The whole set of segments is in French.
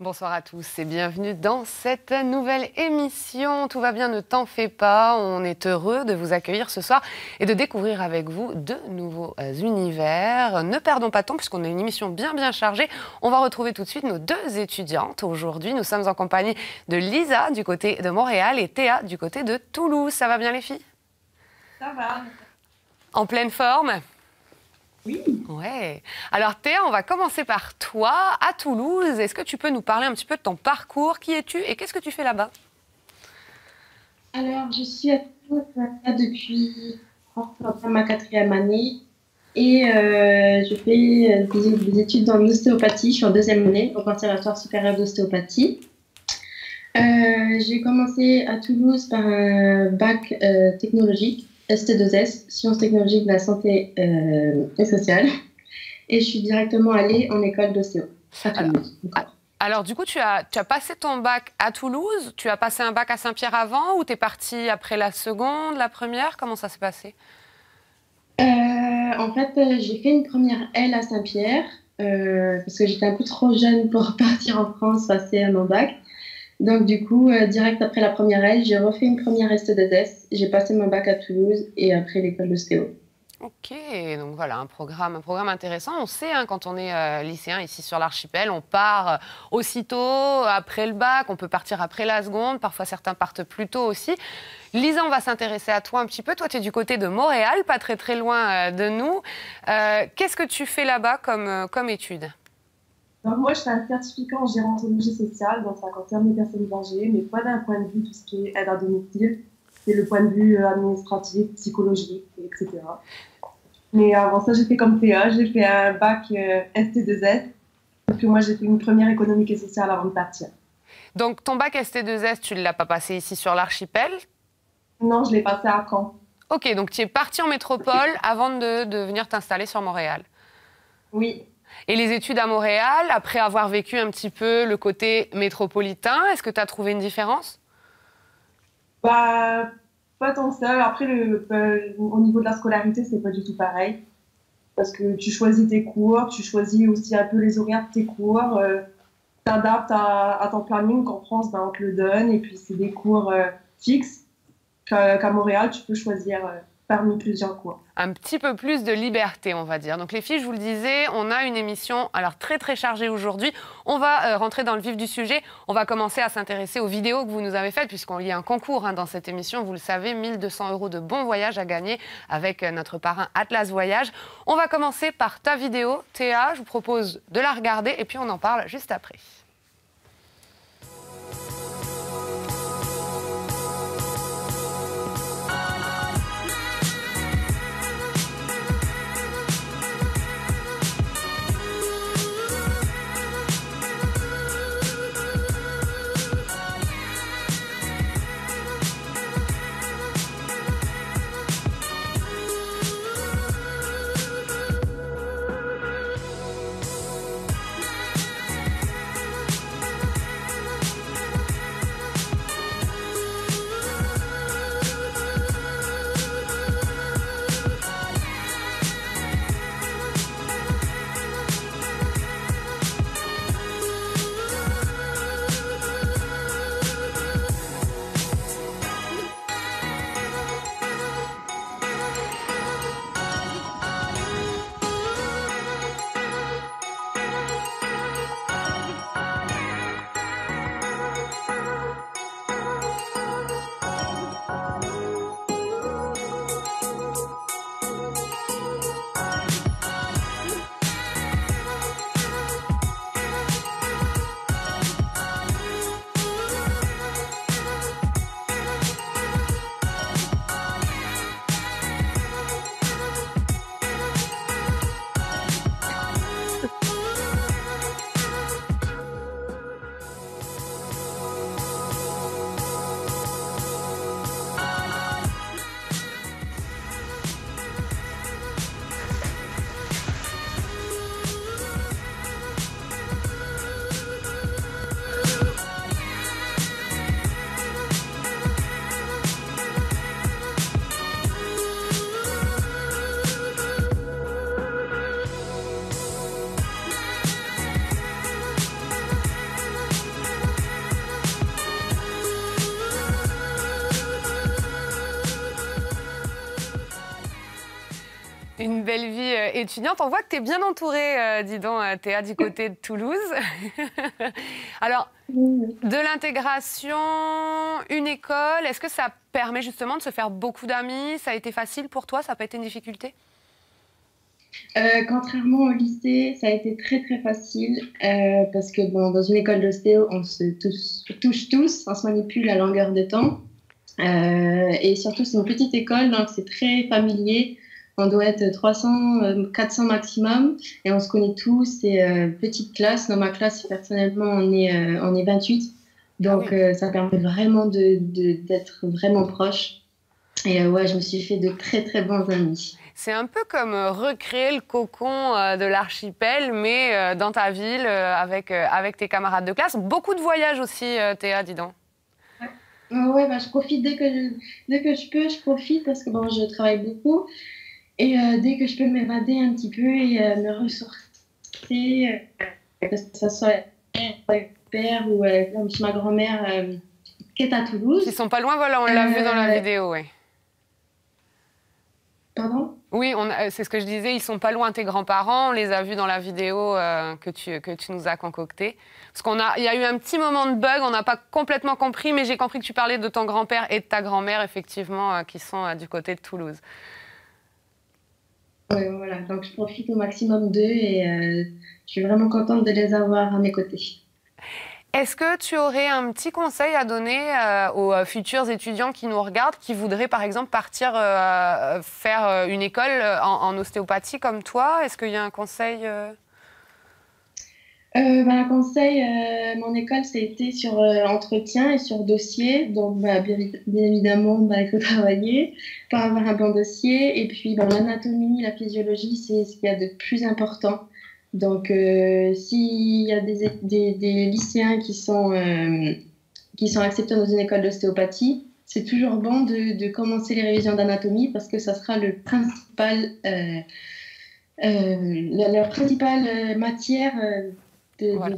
Bonsoir à tous et bienvenue dans cette nouvelle émission. Tout va bien, ne t'en fais pas. On est heureux de vous accueillir ce soir et de découvrir avec vous de nouveaux univers. Ne perdons pas de temps puisqu'on a une émission bien chargée. On va retrouver tout de suite nos deux étudiantes. Aujourd'hui, nous sommes en compagnie de Lisa du côté de Montréal et Théa du côté de Toulouse. Ça va bien les filles? Ça va. En pleine forme? Oui. Ouais. Alors Théa, on va commencer par toi, à Toulouse. Est-ce que tu peux nous parler un petit peu de ton parcours? Qui es-tu et qu'est-ce que tu fais là-bas? Alors, je suis à Toulouse depuis ma 4e année et je fais des études dans l'ostéopathie. Je suis en 2e année au Conservatoire supérieur d'ostéopathie. J'ai commencé à Toulouse par un bac technologique, ST2S, Sciences technologiques de la santé et sociale. Et je suis directement allée en école d'ostéo à Toulouse. Alors, du coup, tu as passé ton bac à Toulouse, tu as passé un bac à Saint-Pierre avant ou tu es partie après la seconde, la première? Comment ça s'est passé? En fait, j'ai fait une première L à Saint-Pierre parce que j'étais un peu trop jeune pour partir en France passer à mon bac. Donc, du coup, direct après la première L, j'ai refait une première ST2S. J'ai passé mon bac à Toulouse et après l'école d'ostéo. Ok, donc voilà, un programme intéressant. On sait, hein, quand on est lycéen ici sur l'archipel, on part aussitôt après le bac, on peut partir après la seconde, parfois certains partent plus tôt aussi. Lisa, on va s'intéresser à toi un petit peu. Toi, tu es du côté de Montréal, pas très loin de nous. Qu'est-ce que tu fais là-bas comme études? Donc moi, je fais un certificat en gérontologie sociale, donc ça concerne les personnes âgées, mais pas d'un point de vue tout ce qui est aide à domicile, c'est le point de vue administratif, psychologique, etc. Mais avant ça, j'ai fait comme Théa, j'ai fait un bac ST2S, et puis moi, j'ai fait une première économique et sociale avant de partir. Donc ton bac ST2S, tu ne l'as pas passé ici sur l'archipel? Non, je l'ai passé à Caen. Ok, donc tu es partie en métropole avant de venir t'installer sur Montréal. Oui. Et les études à Montréal, après avoir vécu un petit peu le côté métropolitain, est-ce que tu as trouvé une différence? Bah, pas tant que ça. Après, au niveau de la scolarité, c'est pas du tout pareil. Parce que tu choisis tes cours, tu choisis aussi un peu les horaires de tes cours, tu t'adaptes à ton planning. Qu'en France, ben, on te le donne. Et puis, c'est des cours fixes qu'à Montréal, tu peux choisir parmi plusieurs cours. Un petit peu plus de liberté, on va dire. Donc les filles, je vous le disais, on a une émission alors très chargée aujourd'hui. On va rentrer dans le vif du sujet. On va commencer à s'intéresser aux vidéos que vous nous avez faites, puisqu'il y a un concours dans cette émission. Vous le savez, 1 200 € de bons voyages à gagner avec notre parrain Atlas Voyage. On va commencer par ta vidéo, Théa. Je vous propose de la regarder et puis on en parle juste après. Une belle vie étudiante. On voit que tu es bien entourée, dis donc, Théa, du côté de Toulouse. Alors, de l'intégration, une école, est-ce que ça permet justement de se faire beaucoup d'amis? Ça a été facile pour toi? Ça n'a pas été une difficulté? Contrairement au lycée, ça a été très très facile parce que bon, dans une école d'ostéo, on se touche tous, on se manipule à longueur de temps. Et surtout, c'est une petite école, donc c'est très familier. On doit être 300, 400 maximum et on se connaît tous. C'est petite classe. Dans ma classe, personnellement, on est 28. Donc, ça permet vraiment d'être vraiment proche. Et ouais, je me suis fait de très, très bons amis. C'est un peu comme recréer le cocon de l'archipel, mais dans ta ville, avec tes camarades de classe. Beaucoup de voyages aussi, Théa, dis donc. Ouais, bah, je profite dès que je peux, je profite parce que bon, je travaille beaucoup. Et dès que je peux m'évader un petit peu et me ressourcer, que ce soit avec mon père ou comme chez ma grand-mère qui est à Toulouse. Ils sont pas loin, voilà, on l'a vu dans la vidéo, oui. Pardon? Oui, c'est ce que je disais, ils sont pas loin tes grands-parents, on les a vus dans la vidéo que tu nous as concoctée. Parce il y a eu un petit moment de bug, on n'a pas complètement compris, mais j'ai compris que tu parlais de ton grand-père et de ta grand-mère, effectivement, qui sont du côté de Toulouse. Oui, voilà, donc je profite au maximum d'eux et je suis vraiment contente de les avoir à mes côtés. Est-ce que tu aurais un petit conseil à donner aux futurs étudiants qui nous regardent, qui voudraient par exemple partir faire une école en ostéopathie comme toi? Est-ce qu'il y a un conseil Un conseil, mon école, c'était sur entretien et sur dossier. Donc, bien évidemment, il faut travailler pour avoir un bon dossier. Et puis, l'anatomie, la physiologie, c'est ce qu'il y a de plus important. Donc, s'il y a des lycéens qui sont acceptés dans une école d'ostéopathie, c'est toujours bon de commencer les révisions d'anatomie parce que ça sera la principale matière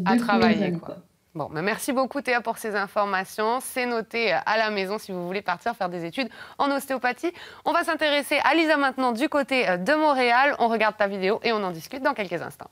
à travailler, quoi. Bon, merci beaucoup Théa pour ces informations. C'est noté à la maison si vous voulez partir faire des études en ostéopathie. On va s'intéresser à Lisa maintenant du côté de Montréal. On regarde ta vidéo et on en discute dans quelques instants.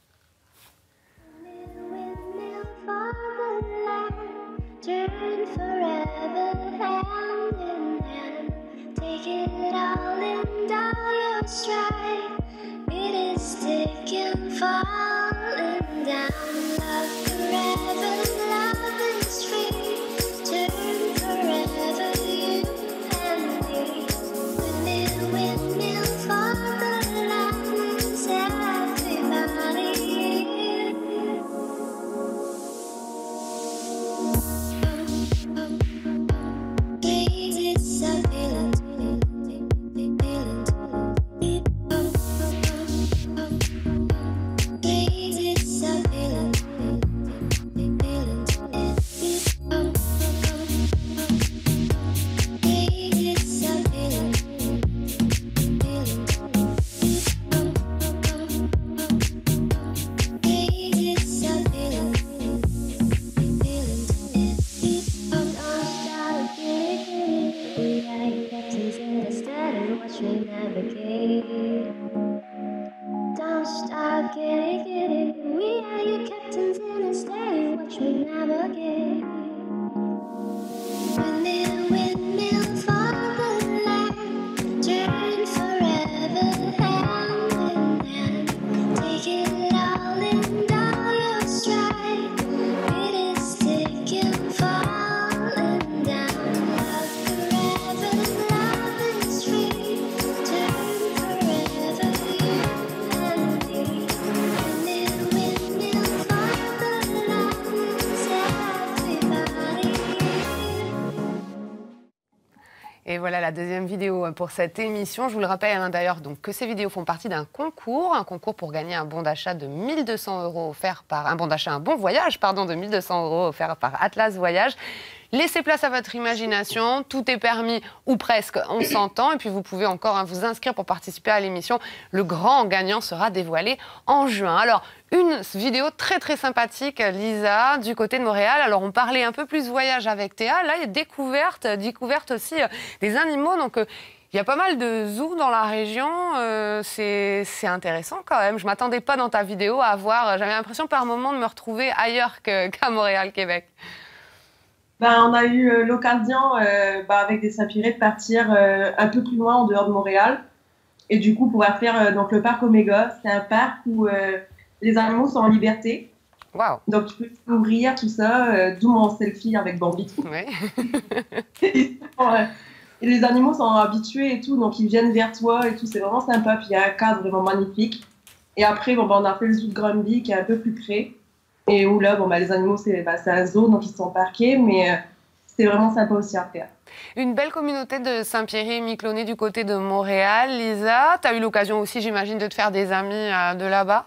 Et voilà la deuxième vidéo pour cette émission. Je vous le rappelle d'ailleurs que ces vidéos font partie d'un concours pour gagner un bon d'achat de 1 200 € offert par un bon voyage de 1 200 € offert par Atlas Voyage. Laissez place à votre imagination, tout est permis ou presque, on s'entend. Et puis vous pouvez encore vous inscrire pour participer à l'émission. Le grand gagnant sera dévoilé en juin. Alors, une vidéo très très sympathique, Lisa, du côté de Montréal. Alors on parlait un peu plus voyage avec Théa. Là, il y a découverte aussi des animaux. Donc Il y a pas mal de zoos dans la région, c'est intéressant quand même. Je ne m'attendais pas dans ta vidéo à voir, j'avais l'impression par moment de me retrouver ailleurs qu'à Montréal, Québec. Ben, on a eu l'occasion, avec des sapirés, de partir un peu plus loin en dehors de Montréal. Et du coup, pouvoir faire donc, le parc Omega. C'est un parc où les animaux sont en liberté. Wow. Donc, tu peux ouvrir tout ça, d'où mon selfie avec Bambi. Oui. Et les animaux sont habitués et tout, donc ils viennent vers toi et tout. C'est vraiment sympa. Puis il y a un cadre vraiment magnifique. Et après, on a fait le zoo de Granby qui est un peu plus près. Et où là, les animaux, c'est un zoo, donc ils sont parqués. Mais c'était vraiment sympa aussi à faire. Une belle communauté de Saint-Pierre-et-Miquelon du côté de Montréal. Lisa, tu as eu l'occasion aussi, j'imagine, de te faire des amis de là-bas?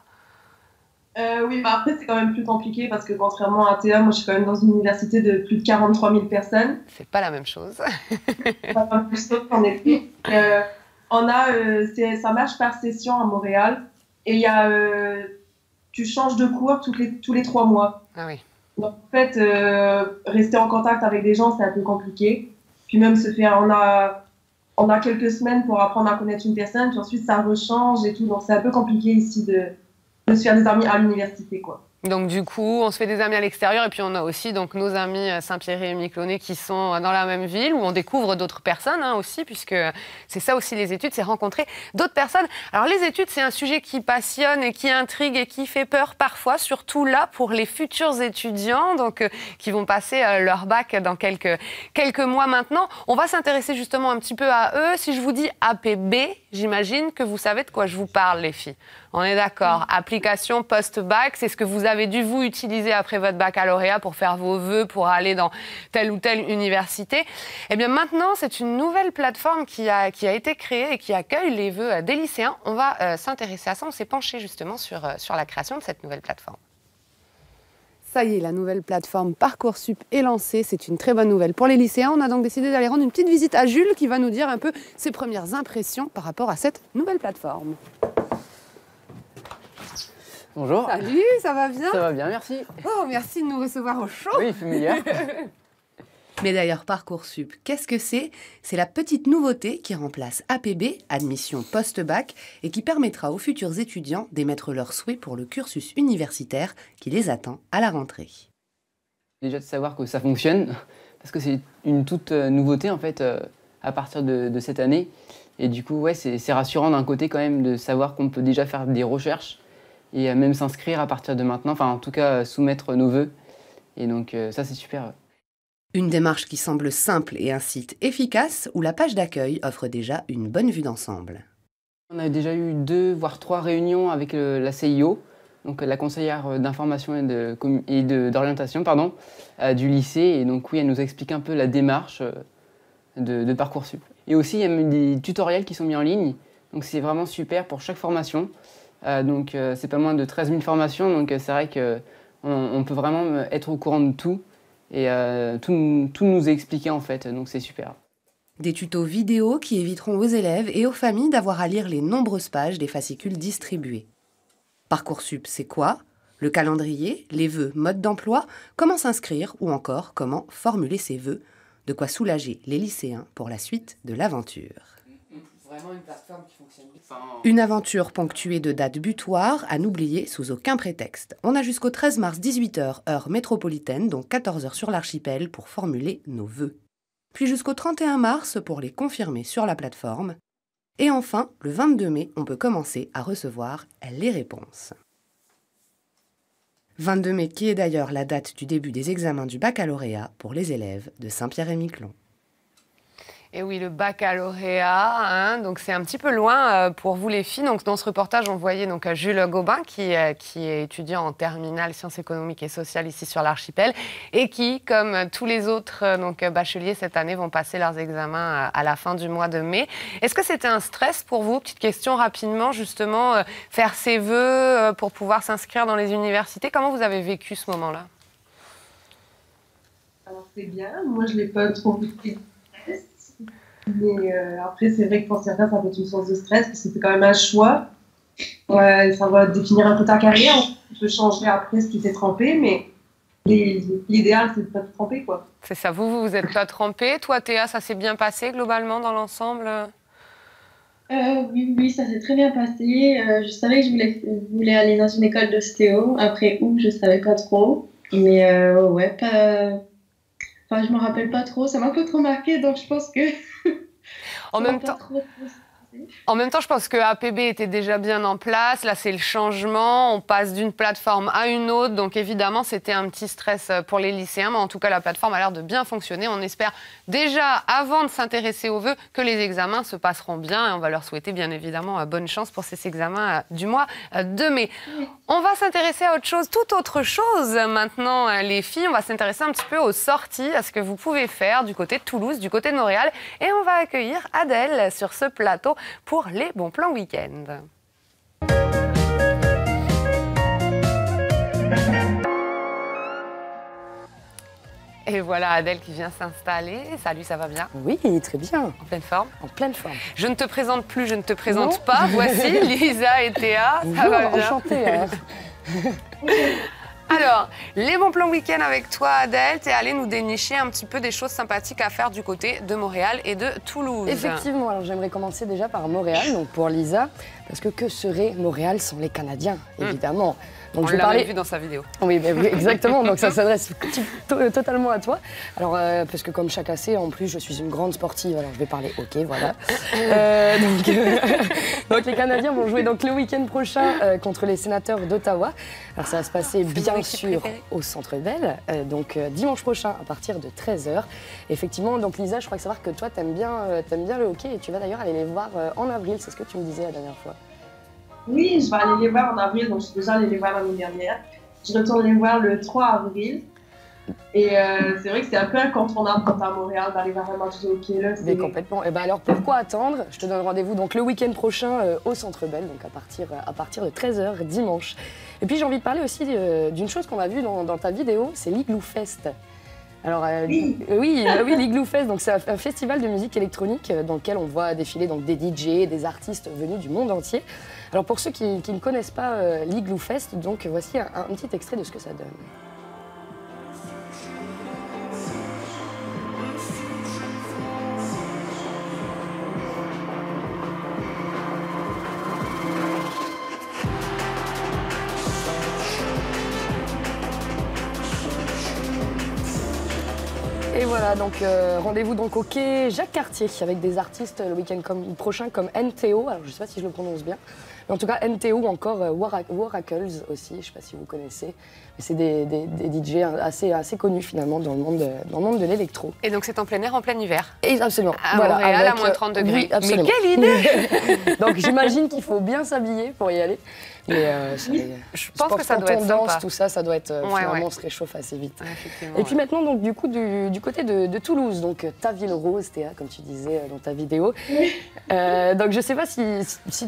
Oui, après, c'est quand même plus compliqué parce que contrairement à Théa, moi, je suis quand même dans une université de plus de 43 000 personnes. C'est pas la même chose. En effet. Ça marche par session à Montréal et tu changes de cours tous les 3 mois. Ah oui. Donc, en fait, rester en contact avec des gens, c'est un peu compliqué. Puis même on a quelques semaines pour apprendre à connaître une personne, puis ensuite ça rechange et tout. Donc c'est un peu compliqué ici de se faire des amis à l'université, quoi. Donc du coup, on se fait des amis à l'extérieur et puis on a aussi donc nos amis Saint-Pierre-et-Miquelon qui sont dans la même ville où on découvre d'autres personnes aussi, puisque c'est ça aussi les études, c'est rencontrer d'autres personnes. Alors les études, c'est un sujet qui passionne et qui intrigue et qui fait peur parfois, surtout là pour les futurs étudiants donc qui vont passer leur bac dans quelques mois maintenant. On va s'intéresser justement un petit peu à eux. Si je vous dis APB, j'imagine que vous savez de quoi je vous parle, les filles. On est d'accord. Application post-bac, c'est ce que vous avez dû vous utiliser après votre baccalauréat pour faire vos vœux, pour aller dans telle ou telle université. Eh bien maintenant, c'est une nouvelle plateforme qui a été créée et qui accueille les vœux des lycéens. On va s'intéresser à ça. On s'est penché justement sur la création de cette nouvelle plateforme. Ça y est, la nouvelle plateforme Parcoursup est lancée. C'est une très bonne nouvelle pour les lycéens. On a donc décidé d'aller rendre une petite visite à Jules qui va nous dire un peu ses premières impressions par rapport à cette nouvelle plateforme. Bonjour. Salut, ça va bien? Ça va bien, merci. Oh, merci de nous recevoir au chaud. Oui, il fait meilleur. Mais d'ailleurs, Parcoursup, qu'est-ce que c'est? C'est la petite nouveauté qui remplace APB, admission post-bac, et qui permettra aux futurs étudiants d'émettre leurs souhaits pour le cursus universitaire qui les attend à la rentrée. Déjà de savoir que ça fonctionne, parce que c'est une toute nouveauté en fait à partir de cette année. Et du coup, ouais, c'est rassurant d'un côté quand même de savoir qu'on peut déjà faire des recherches et même s'inscrire à partir de maintenant, enfin en tout cas soumettre nos vœux. Et donc ça c'est super. Une démarche qui semble simple et un site efficace où la page d'accueil offre déjà une bonne vue d'ensemble. On a déjà eu 2 voire 3 réunions avec la CIO, donc la conseillère d'information et d'orientation du lycée. Et donc oui, elle nous explique un peu la démarche de Parcoursup. Et aussi il y a même des tutoriels qui sont mis en ligne, donc c'est vraiment super pour chaque formation. Donc c'est pas moins de 13 000 formations, donc c'est vrai qu'on peut vraiment être au courant de tout et tout nous expliquer en fait, donc c'est super. Des tutos vidéo qui éviteront aux élèves et aux familles d'avoir à lire les nombreuses pages des fascicules distribués. Parcoursup, c'est quoi? Le calendrier, les vœux, mode d'emploi, comment s'inscrire ou encore comment formuler ses vœux, de quoi soulager les lycéens pour la suite de l'aventure. Vraiment une plateforme qui fonctionne bien. Une aventure ponctuée de dates butoirs à n'oublier sous aucun prétexte. On a jusqu'au 13 mars 18h, heure métropolitaine, donc 14h sur l'archipel pour formuler nos vœux. Puis jusqu'au 31 mars pour les confirmer sur la plateforme. Et enfin, le 22 mai, on peut commencer à recevoir les réponses. 22 mai qui est d'ailleurs la date du début des examens du baccalauréat pour les élèves de Saint-Pierre-et-Miquelon. Et oui, le baccalauréat, donc c'est un petit peu loin pour vous les filles. Donc dans ce reportage, on voyait donc Jules Gobin qui est étudiant en terminale sciences économiques et sociales ici sur l'archipel et qui, comme tous les autres bacheliers cette année, vont passer leurs examens à la fin du mois de mai. Est-ce que c'était un stress pour vous? Petite question rapidement, justement, faire ses vœux pour pouvoir s'inscrire dans les universités. Comment vous avez vécu ce moment-là? Alors c'est bien, moi je ne l'ai pas trop vécu. Mais après, c'est vrai que pour certains, ça peut être une source de stress parce que c'est quand même un choix. Ouais, ça va définir un peu ta carrière. Tu peux changer après si tu t'es trompé, mais l'idéal, c'est de ne pas te tromper, quoi. C'est ça, vous n'êtes pas trompé. Toi, Théa, ça s'est bien passé globalement dans l'ensemble? Oui, oui, ça s'est très bien passé. Je savais que je voulais aller dans une école d'ostéo. Après où, je savais pas trop. Mais ouais, pas... Enfin, je me rappelle pas trop. Ça m'a un peu trop marqué, donc je pense que En ça va même pas temps, trop stressé. En même temps, je pense que APB était déjà bien en place. Là, c'est le changement. On passe d'une plateforme à une autre. Donc, évidemment, c'était un petit stress pour les lycéens. Mais en tout cas, la plateforme a l'air de bien fonctionner. On espère déjà, avant de s'intéresser aux vœux, que les examens se passeront bien. Et on va leur souhaiter, bien évidemment, bonne chance pour ces examens du mois de mai. On va s'intéresser à autre chose, toute autre chose. Maintenant, les filles, on va s'intéresser un petit peu aux sorties, à ce que vous pouvez faire du côté de Toulouse, du côté de Montréal. Et on va accueillir Adèle sur ce plateau pour les bons plans week-end. Et voilà Adèle qui vient s'installer. Salut, ça va bien? Oui, très bien. En pleine forme? En pleine forme. Je ne te présente plus, je ne te présente Non. pas. Voici Lisa et Théa. Ça va bien? Enchantée. Alors, les bons plans week-end avec toi, Adèle. Tu es allée nous dénicher un petit peu des choses sympathiques à faire du côté de Montréal et de Toulouse. Effectivement, alors j'aimerais commencer déjà par Montréal, donc pour Lisa, parce que serait Montréal sans les Canadiens, évidemment. Donc On je vais l'avait parler. vu dans sa vidéo. Oui, oui, exactement. Donc ça s'adresse totalement à toi. Alors, parce que comme chaque AC, en plus, je suis une grande sportive. Alors, je vais parler hockey, voilà. Donc les Canadiens vont jouer donc le week-end prochain contre les Sénateurs d'Ottawa. Alors, ça va se passer bien sûr au Centre Bell. Donc dimanche prochain à partir de 13h. Effectivement, donc Lisa, je crois que savoir que toi, t'aimes bien le hockey et tu vas d'ailleurs aller les voir en avril. C'est ce que tu me disais la dernière fois. Oui, je vais aller les voir en avril, donc je suis déjà allée les voir l'année dernière. Je retourne les voir le 3 avril. Et c'est vrai que c'est un peu incontournable quand t'es à Montréal d'aller voir un match de hockey. Là, Mais complètement. Et ben alors pourquoi attendre? Je te donne rendez-vous donc le week-end prochain au Centre Bell, donc à partir de 13h dimanche. Et puis j'ai envie de parler aussi d'une chose qu'on a vue dans ta vidéo, c'est l'Igloo Fest. Alors oui, l'Igloo Fest, donc c'est un festival de musique électronique dans lequel on voit défiler donc des DJ, des artistes venus du monde entier. Alors pour ceux qui ne connaissent pas l'Igloo Fest, donc voici un petit extrait de ce que ça donne. Et voilà, donc rendez-vous donc au quai Jacques Cartier avec des artistes le week-end prochain comme NTO, alors je ne sais pas si je le prononce bien, mais en tout cas NTO ou encore Waracles aussi, je ne sais pas si vous connaissez, mais c'est des DJ assez connus finalement dans le monde de l'électro. Et donc c'est en plein air, en plein hiver? Et absolument. À Montréal, à moins 30 degrés. Oui, absolument. Mais quelle idée! Donc j'imagine qu'il faut bien s'habiller pour y aller. Mais je pense que ça doit être danse, sympa. tout ça, ça doit être finalement on se réchauffe assez vite. Et puis maintenant donc du coup du côté de Toulouse, donc ta ville rose, Théa, comme tu disais dans ta vidéo. Donc je sais pas si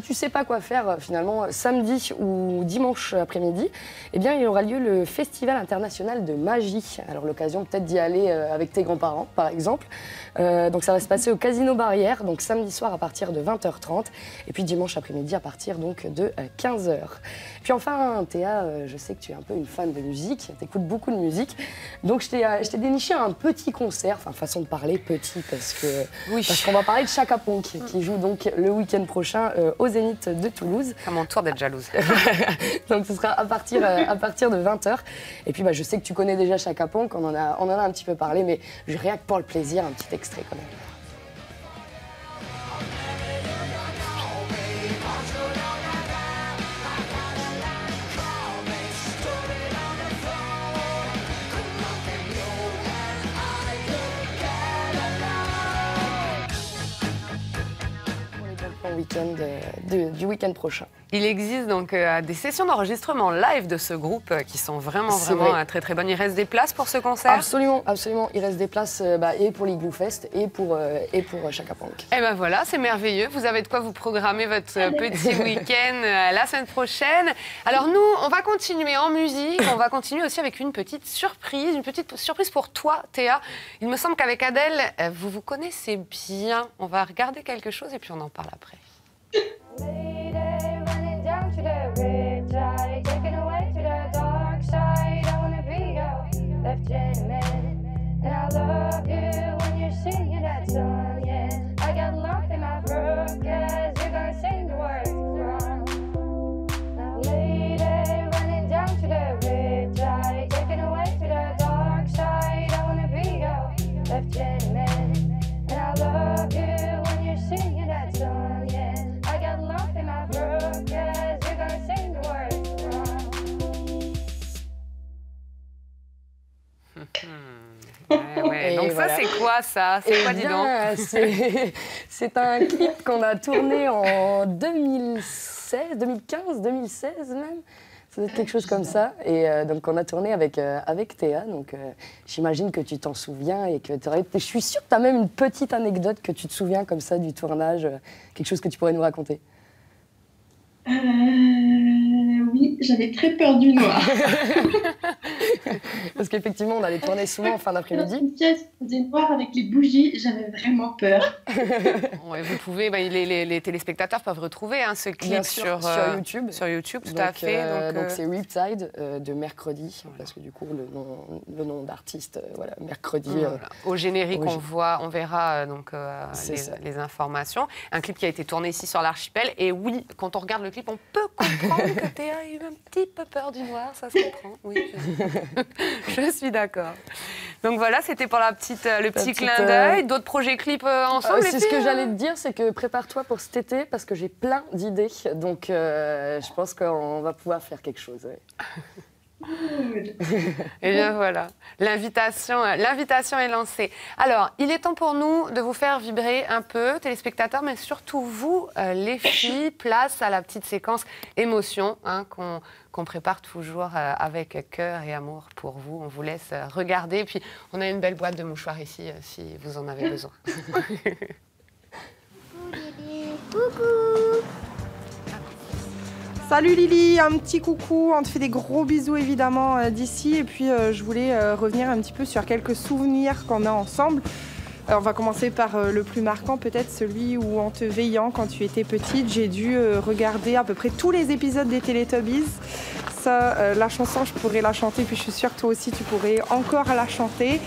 tu sais pas quoi faire finalement samedi ou dimanche après-midi, eh bien il aura lieu le Festival international de magie. Alors l'occasion peut-être d'y aller avec tes grands-parents par exemple. Donc ça va se passer au Casino Barrière, donc samedi soir à partir de 20h30 et puis dimanche après-midi à partir donc de 15h. Puis enfin, Théa, je sais que tu es un peu une fan de musique, tu écoutes beaucoup de musique, donc je t'ai déniché un petit concert, enfin façon de parler petit parce qu'on va parler de Chaka Ponk qui joue donc le week-end prochain au Zénith de Toulouse. À mon tour d'être jalouse. Donc ce sera à partir de 20h. Et puis je sais que tu connais déjà Chaka Ponk, on en a un petit peu parlé, mais rien que pour le plaisir, un petit extrait quand même. Du week-end prochain. Il existe donc des sessions d'enregistrement live de ce groupe qui sont vraiment très très bonnes. Il reste des places pour ce concert? Absolument, absolument. Il reste des places et pour l'Igloo Fest et pour Chaka Ponk. Et ben voilà, c'est merveilleux. Vous avez de quoi vous programmer votre petit week-end la semaine prochaine. Alors nous, on va continuer en musique. On va continuer aussi avec une petite surprise pour toi, Théa. Il me semble qu'avec Adèle, vous vous connaissez bien. On va regarder quelque chose et puis on en parle après. Ouais. Donc voilà. ça, c'est quoi ça? C'est quoi, dis donc? C'est un clip qu'on a tourné en 2016, 2015, 2016 même. Ça doit être quelque chose comme ça. Et donc, on a tourné avec Théa. Donc, j'imagine que tu t'en souviens et que je suis sûre que tu as même une petite anecdote que tu te souviens comme ça du tournage, quelque chose que tu pourrais nous raconter. Oui, j'avais très peur du noir. Parce qu'effectivement, on allait tourner souvent en fin d'après-midi. Une pièce du noir avec les bougies, j'avais vraiment peur. Ouais, vous pouvez, les téléspectateurs peuvent retrouver ce clip Bien sûr, sur YouTube. Sur YouTube, tout donc, à fait. Donc c'est Riptide de Mercredi, voilà. Parce que du coup, le nom d'artiste, voilà, Mercredi. Voilà. Au générique, on verra les informations. Un clip qui a été tourné ici sur l'archipel. Et oui, quand on regarde le clip, on peut comprendre que Théa a eu un petit peu peur du noir, ça se comprend. Oui, je suis d'accord. Donc voilà, c'était pour le petit clin d'œil. D'autres projets clips ensemble? C'est ce que j'allais te dire, c'est que prépare-toi pour cet été parce que j'ai plein d'idées. Donc je pense qu'on va pouvoir faire quelque chose. Ouais. Et bien voilà, l'invitation est lancée. Alors, il est temps pour nous de vous faire vibrer un peu, téléspectateurs, mais surtout vous, les filles, place à la petite séquence émotion qu'on prépare toujours avec cœur et amour pour vous. On vous laisse regarder. Et puis, on a une belle boîte de mouchoirs ici, si vous en avez besoin. Coucou. Salut Lily, un petit coucou, on te fait des gros bisous évidemment d'ici et puis je voulais revenir un petit peu sur quelques souvenirs qu'on a ensemble. Alors, on va commencer par le plus marquant, peut-être celui où en te veillant quand tu étais petite, j'ai dû regarder à peu près tous les épisodes des Teletubbies. Ça, la chanson, je pourrais la chanter, puis je suis sûre que toi aussi tu pourrais encore la chanter.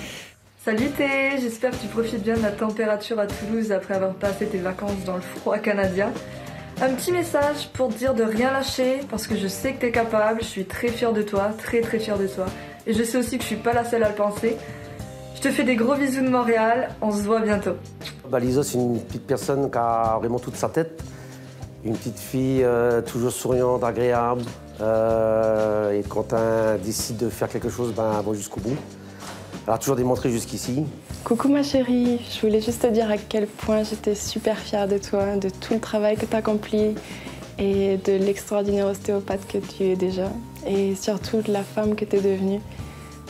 Salut Thé, j'espère que tu profites bien de la température à Toulouse après avoir passé tes vacances dans le froid canadien. Un petit message pour te dire de rien lâcher parce que je sais que t'es capable, je suis très fière de toi, très fière de toi. Et je sais aussi que je suis pas la seule à le penser. Je te fais des gros bisous de Montréal, on se voit bientôt. Lisa, c'est une petite personne qui a vraiment toute sa tête. Une petite fille toujours souriante, agréable. Et quand elle décide de faire quelque chose, elle va jusqu'au bout. Elle a toujours démontré jusqu'ici. Coucou ma chérie, je voulais juste te dire à quel point j'étais super fière de toi, de tout le travail que tu as accompli et de l'extraordinaire ostéopathe que tu es déjà. Et surtout de la femme que tu es devenue,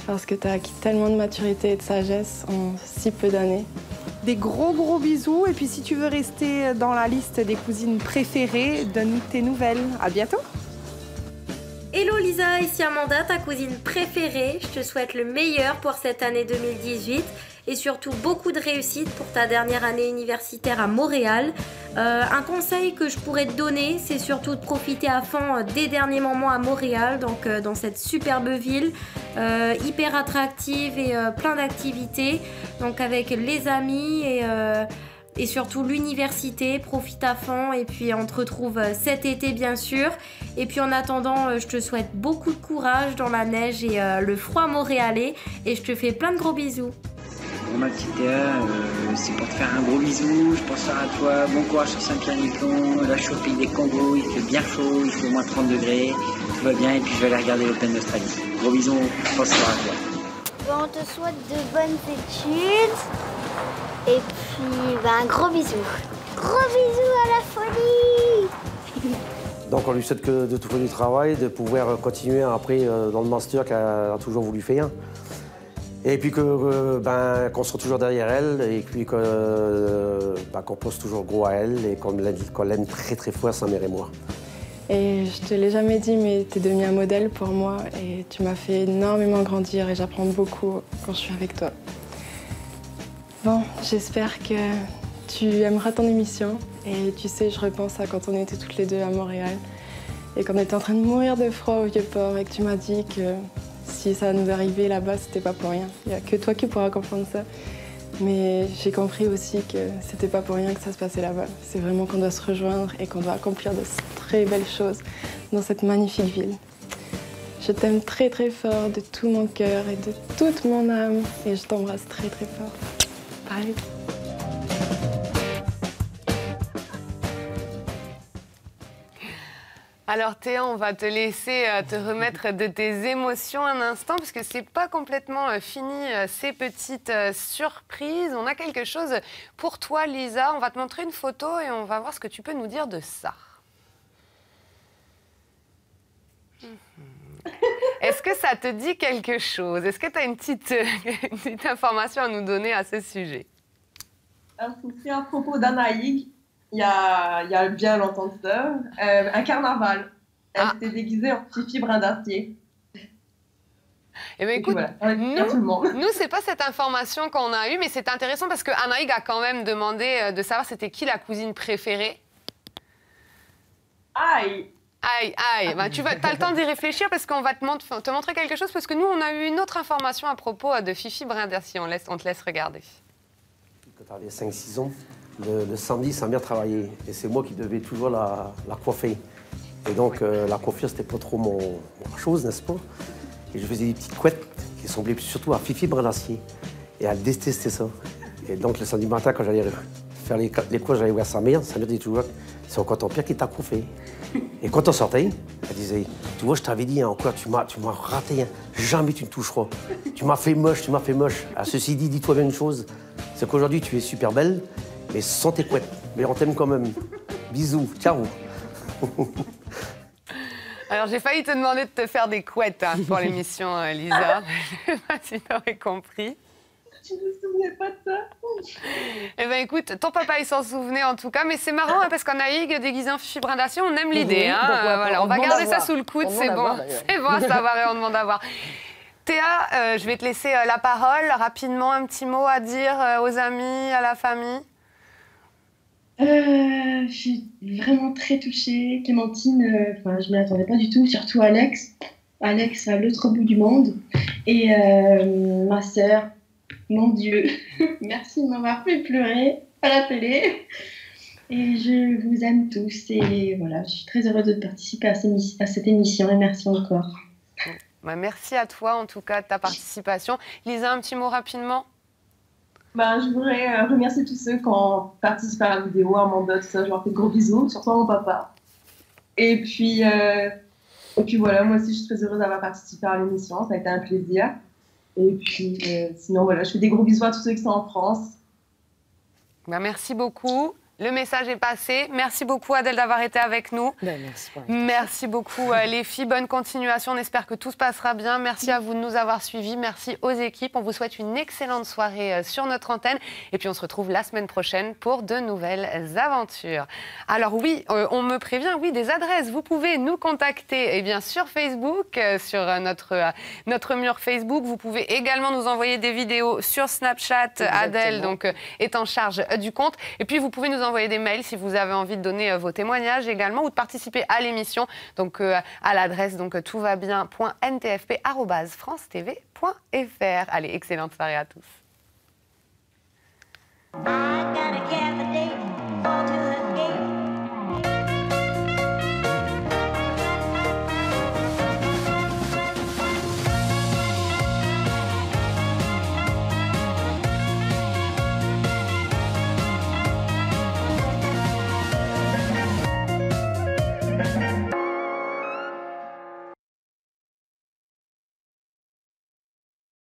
parce que tu as acquis tellement de maturité et de sagesse en si peu d'années. Des gros bisous et puis si tu veux rester dans la liste des cousines préférées, donne-nous tes nouvelles. À bientôt. Hello Lisa, ici Amanda, ta cousine préférée. Je te souhaite le meilleur pour cette année 2018 et surtout beaucoup de réussite pour ta dernière année universitaire à Montréal. Un conseil que je pourrais te donner, c'est surtout de profiter à fond des derniers moments à Montréal, donc dans cette superbe ville, hyper attractive et plein d'activités, donc avec les amis et surtout l'université, profite à fond et puis on te retrouve cet été bien sûr. Et puis en attendant, je te souhaite beaucoup de courage dans la neige et le froid montréalais et je te fais plein de gros bisous. Bon ma petite Théa, c'est pour te faire un gros bisou, je pense à toi, bon courage sur Saint-Pierre-Miquelon, là je suis au pays des Congos, il fait bien chaud, il fait moins 30 degrés, tout va bien et puis je vais aller regarder l'Open d'Australie. Gros bisous, je pense à toi. Bon, on te souhaite de bonnes études. Et puis, un gros bisou. Gros bisous à la folie. Donc on lui souhaite que de trouver du travail, de pouvoir continuer après dans le master qu'elle a toujours voulu faire. Et puis qu'on soit toujours derrière elle et puis qu'on pense toujours gros à elle et qu'on l'aime très fort, sa mère et moi. Et je te l'ai jamais dit, mais tu es devenu un modèle pour moi et tu m'as fait énormément grandir et j'apprends beaucoup quand je suis avec toi. Bon, j'espère que tu aimeras ton émission. Et tu sais, je repense à quand on était toutes les deux à Montréal et qu'on était en train de mourir de froid au Vieux-Port et que tu m'as dit que si ça nous arrivait là-bas, c'était pas pour rien. Il n'y a que toi qui pourras comprendre ça. Mais j'ai compris aussi que c'était pas pour rien que ça se passait là-bas. C'est vraiment qu'on doit se rejoindre et qu'on doit accomplir de très belles choses dans cette magnifique ville. Je t'aime très fort de tout mon cœur et de toute mon âme et je t'embrasse très fort. Bye. Alors Théa, on va te laisser te remettre de tes émotions un instant parce que c'est pas complètement fini ces petites surprises. On a quelque chose pour toi, Lisa. On va te montrer une photo et on va voir ce que tu peux nous dire de ça. Est-ce que ça te dit quelque chose? Est-ce que tu as une petite information à nous donner à ce sujet? Alors, c'est à propos d'Anaïg. Il y a bien longtemps de ça, un carnaval. Elle s'était déguisée en Fifi Brin d'Acier. Eh bien, écoute, voilà, nous c'est pas cette information qu'on a eue, mais c'est intéressant parce que Anaïg a quand même demandé de savoir c'était qui la cousine préférée. Aïe! Aïe. Ben, tu as le temps d'y réfléchir parce qu'on va te montrer quelque chose parce que nous, on a eu une autre information à propos de Fifi Brin d'Acier. On te laisse regarder. Quand tu avais 5-6 ans, le samedi, sa mère travaillait. Et c'est moi qui devais toujours la coiffer. Et donc, la coiffure, c'était pas trop ma chose, n'est-ce pas? Et je faisais des petites couettes qui ressemblaient surtout à Fifi Brin d'Acier. Et elle détestait ça. Et donc, le samedi matin, quand j'allais faire les courses, j'allais voir sa mère disait toujours, c'est encore ton père qui t'a coiffé. Et quand on sortait, elle disait, tu vois, je t'avais dit, hein, encore, tu m'as raté, hein. Jamais tu me toucheras. Tu m'as fait moche. Ah, ceci dit, dis-toi bien une chose, c'est qu'aujourd'hui, tu es super belle, mais sans tes couettes. Mais on t'aime quand même. Bisous, ciao. Alors, j'ai failli te demander de te faire des couettes pour l'émission, Lisa. Je ne sais pas si tu aurais compris. Je ne me souvenais pas de ça. Eh bien, écoute, ton papa, il s'en souvenait en tout cas. Mais c'est marrant parce qu'en Aïg, déguisé en Fifi Brin d'Acier, on aime l'idée. Voilà, on va garder ça sous le coude, c'est bon. C'est bon à savoir et on demande à voir. Théa, je vais te laisser la parole. Rapidement, un petit mot à dire aux amis, à la famille. Je suis vraiment très touchée. Clémentine, je ne m'y attendais pas du tout, surtout Alex. Alex à l'autre bout du monde. Et ma sœur, mon Dieu, merci de m'avoir fait pleurer à la télé. Et je vous aime tous. Et voilà, je suis très heureuse de participer à cette émission. Et merci encore. Bah, merci à toi, en tout cas, de ta participation. Lisa, un petit mot rapidement? Je voudrais remercier tous ceux qui ont participé à la vidéo, à Amanda, tout ça. Je leur fais de gros bisous, surtout à mon papa. Et puis voilà, moi aussi, je suis très heureuse d'avoir participé à l'émission. Ça a été un plaisir. Et puis, sinon, voilà, je fais des gros bisous à tous ceux qui sont en France. Bah, merci beaucoup. Le message est passé. Merci beaucoup, Adèle, d'avoir été avec nous. Merci beaucoup, les filles. Bonne continuation. On espère que tout se passera bien. Merci à vous de nous avoir suivis. Merci aux équipes. On vous souhaite une excellente soirée sur notre antenne. Et puis, on se retrouve la semaine prochaine pour de nouvelles aventures. Alors oui, on me prévient, oui, des adresses. Vous pouvez nous contacter sur Facebook, sur notre mur Facebook. Vous pouvez également nous envoyer des vidéos sur Snapchat. Exactement. Adèle donc, est en charge du compte. Et puis, vous pouvez nous envoyer des mails si vous avez envie de donner vos témoignages également ou de participer à l'émission. Donc à l'adresse toutva bien.ntfp@francetv.fr. Allez, excellente soirée à tous.